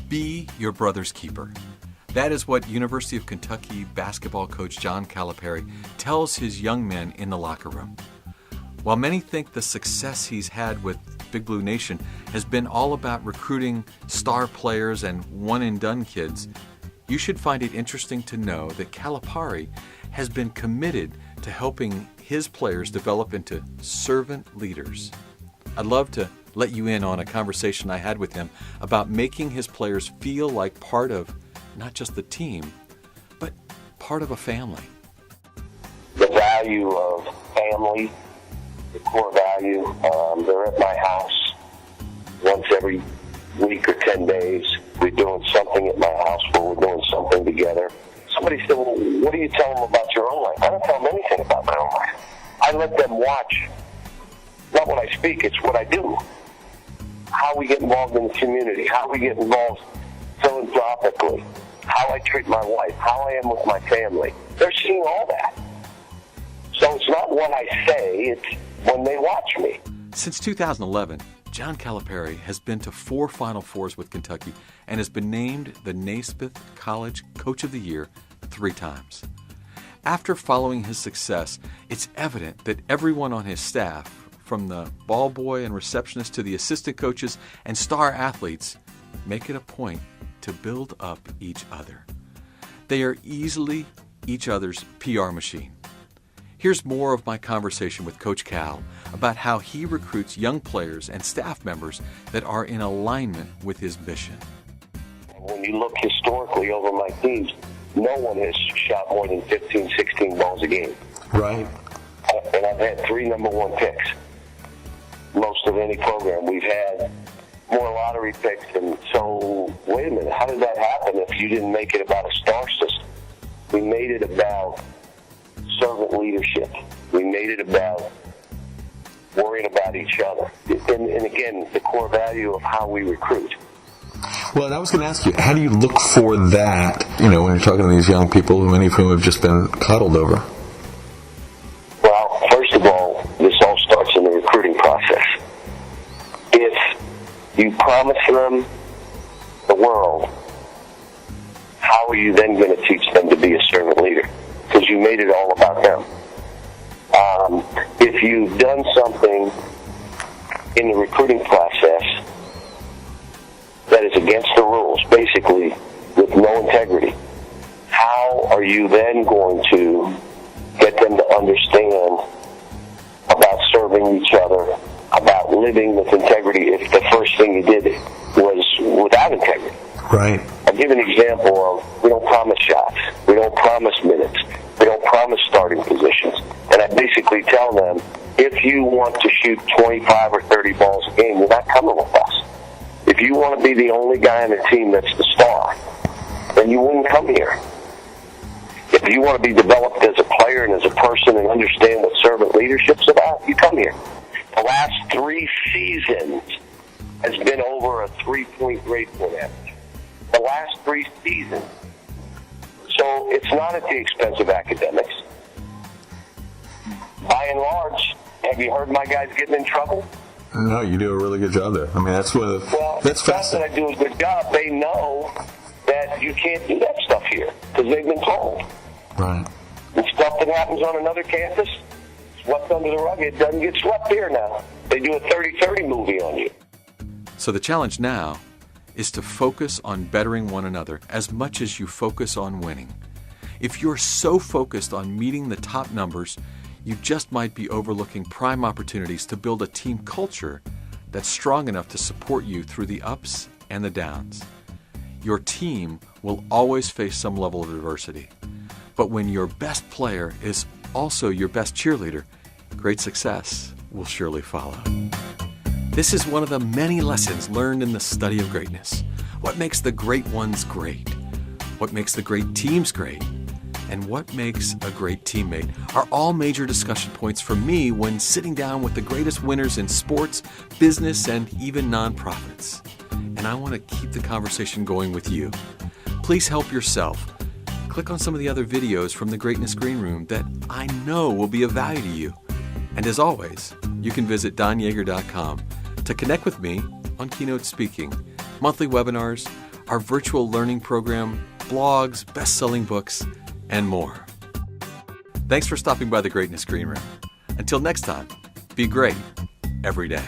Be your brother's keeper. That is what University of Kentucky basketball coach John Calipari tells his young men in the locker room. While many think the success he's had with Big Blue Nation has been all about recruiting star players and one-and-done kids, you should find it interesting to know that Calipari has been committed to helping his players develop into servant leaders. I'd love to let you in on a conversation I had with him about making his players feel like part of not just the team, but part of a family. The value of family, the core value, they're at my house once every week or 10 days. We're doing something at my house where we're doing something together. Somebody said, well, what do you tell them about your own life? I don't tell them anything about my own life. I let them watch, not what I speak, it's what I do. How we get involved in the community, how we get involved philanthropically, how I treat my wife, how I am with my family. They're seeing all that. So it's not what I say, it's when they watch me. Since 2011, John Calipari has been to 4 Final Fours with Kentucky and has been named the Naismith College Coach of the Year 3 times. After following his success, it's evident that everyone on his staff, from the ball boy and receptionist to the assistant coaches and star athletes, make it a point to build up each other. They are easily each other's PR machine. Here's more of my conversation with Coach Cal about how he recruits young players and staff members that are in alignment with his mission. When you look historically over my teams, no one has shot more than 15, 16 balls a game. Right. And I've had 3 number 1 picks. Most of any program. We've had more lottery picks. And so, wait a minute, how did that happen if you didn't make it about a star system? We made it about servant leadership. We made it about worrying about each other. And again, the core value of how we recruit. Well, and I was going to ask you, how do you look for that, when you're talking to these young people, many of whom have just been coddled over? Well, first of all, this all starts in the recruiting process. If you promise them the world, how are you then going to teach them to be a servant leader? Because you made it all about them. If you've done something in the recruiting process that is against the rules, basically with no integrity, how are you then going to get them to understand about serving each other, about living with integrity if the first thing you did was without integrity? Right. I'll give an example of, we don't promise shots, we don't promise minutes, we don't promise starting positions. And I basically tell them, if you want to shoot 25 or 30 balls a game, you're not coming with us. If you want to be the only guy on the team that's the star, then you wouldn't come here. If you want to be developed as a player and as a person and understand what servant leadership's about, you come here. The last 3 seasons has been over a 3-point grade point average. The last 3 seasons. So it's not at the expense of academics. By and large, have you heard my guys getting in trouble? No, you do a really good job there. I mean, that's one of the... Well, that's not that I do a good job. They know that you can't do that stuff here because they've been told. Right. And stuff that happens on another campus, swept under the rug, it doesn't get swept here now. They do a 30-30 movie on you. So the challenge now is to focus on bettering one another as much as you focus on winning. If you're so focused on meeting the top numbers, you just might be overlooking prime opportunities to build a team culture that's strong enough to support you through the ups and the downs. Your team will always face some level of adversity. But when your best player is also your best cheerleader, great success will surely follow. This is one of the many lessons learned in the study of greatness. What makes the great ones great? What makes the great teams great? And what makes a great teammate are all major discussion points for me when sitting down with the greatest winners in sports, business, and even nonprofits. And I want to keep the conversation going with you. Please help yourself. Click on some of the other videos from the Greatness Green Room that I know will be of value to you. And as always, you can visit donyaeger.com to connect with me on keynote speaking, monthly webinars, our virtual learning program, blogs, best-selling books, and more. Thanks for stopping by the Greatness Green Room. Until next time, be great every day.